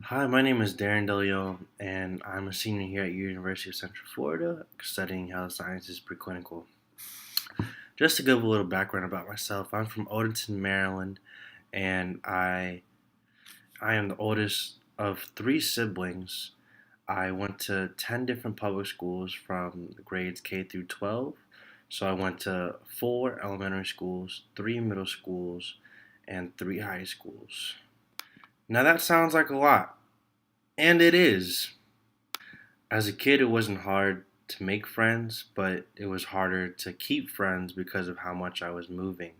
Hi, my name is Darren DeLeon, and I'm a senior here at University of Central Florida, studying health sciences preclinical. Just to give a little background about myself, I'm from Odenton, Maryland, and I am the oldest of three siblings. I went to 10 different public schools from grades K through 12. So I went to four elementary schools, three middle schools, and three high schools. Now that sounds like a lot, and it is. As a kid, it wasn't hard to make friends, but it was harder to keep friends because of how much I was moving.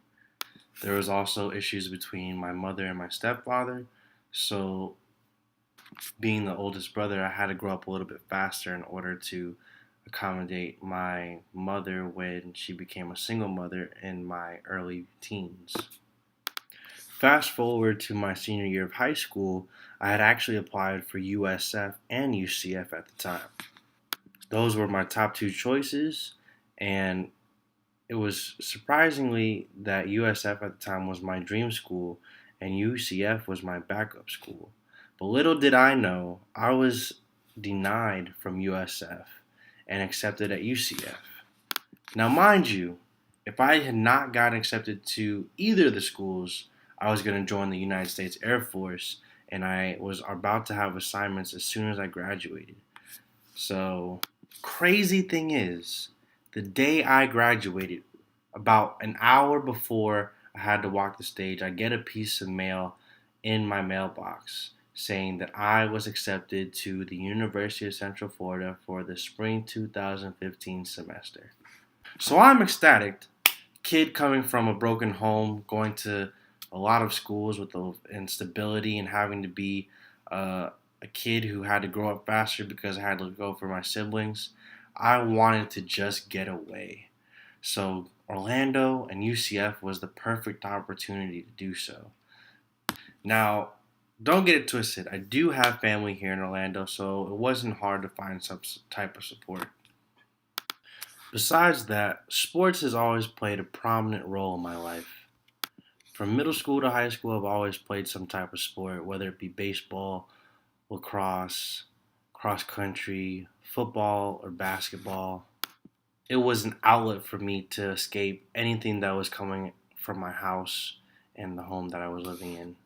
There was also issues between my mother and my stepfather, so being the oldest brother, I had to grow up a little bit faster in order to accommodate my mother when she became a single mother in my early teens. Fast forward to my senior year of high school, I had actually applied for USF and UCF at the time. Those were my top two choices, and it was surprisingly that USF at the time was my dream school and UCF was my backup school. But little did I know, I was denied from USF and accepted at UCF. Now, mind you, if I had not gotten accepted to either of the schools, I was going to join the United States Air Force and I was about to have assignments as soon as I graduated. So, crazy thing is, the day I graduated, about an hour before I had to walk the stage, I get a piece of mail in my mailbox saying that I was accepted to the University of Central Florida for the spring 2015 semester. So I'm ecstatic. Kid coming from a broken home, going to a lot of schools with the instability and having to be a kid who had to grow up faster because I had to go for my siblings. I wanted to just get away. So Orlando and UCF was the perfect opportunity to do so. Now, don't get it twisted. I do have family here in Orlando, so it wasn't hard to find some type of support. Besides that, sports has always played a prominent role in my life. From middle school to high school, I've always played some type of sport, whether it be baseball, lacrosse, cross country, football, or basketball. It was an outlet for me to escape anything that was coming from my house and the home that I was living in.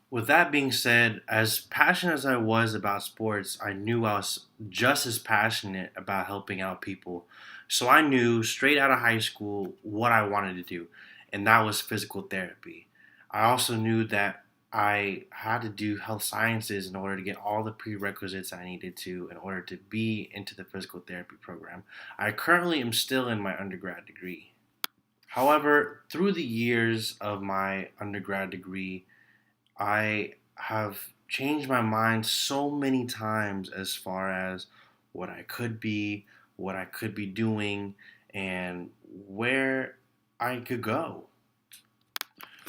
With that being said, as passionate as I was about sports, I knew I was just as passionate about helping out people. So I knew straight out of high school what I wanted to do, and that was physical therapy. I also knew that I had to do health sciences in order to get all the prerequisites I needed to in order to be into the physical therapy program. I currently am still in my undergrad degree. However, through the years of my undergrad degree, I have changed my mind so many times as far as what I could be, what I could be doing, and where I could go.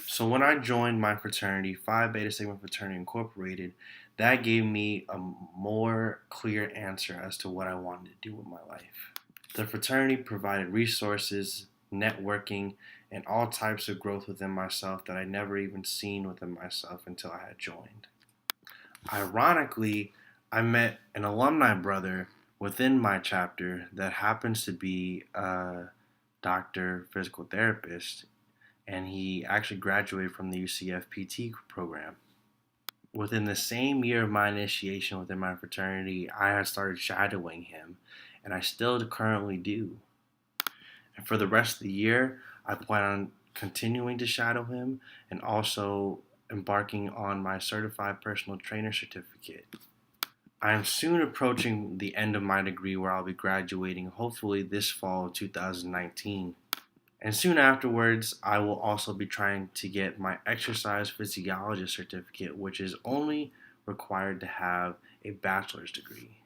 So when I joined my fraternity, Phi Beta Sigma Fraternity Incorporated, that gave me a more clear answer as to what I wanted to do with my life. The fraternity provided resources, networking, and all types of growth within myself that I never even seen within myself until I had joined. Ironically, I met an alumni brother within my chapter that happens to be a doctor physical therapist, and he actually graduated from the UCF PT program. Within the same year of my initiation within my fraternity, I had started shadowing him, and I still currently do. And for the rest of the year, I plan on continuing to shadow him and also embarking on my certified personal trainer certificate. I am soon approaching the end of my degree where I'll be graduating hopefully this fall of 2019. And soon afterwards, I will also be trying to get my exercise physiologist certificate, which is only required to have a bachelor's degree.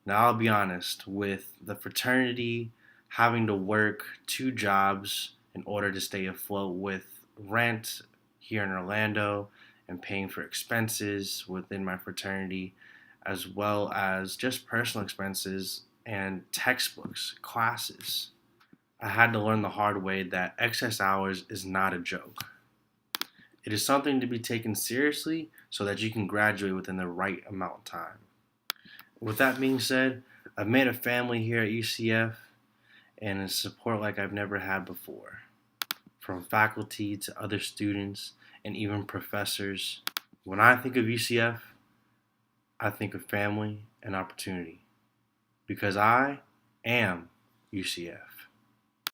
Now, I'll be honest, with the fraternity having to work two jobs in order to stay afloat with rent here in Orlando and paying for expenses within my fraternity, as well as just personal expenses and textbooks, classes. I had to learn the hard way that excess hours is not a joke. It is something to be taken seriously so that you can graduate within the right amount of time. With that being said, I've made a family here at UCF and a support like I've never had before. From faculty to other students and even professors. When I think of UCF, I think of family and opportunity because I am UCF.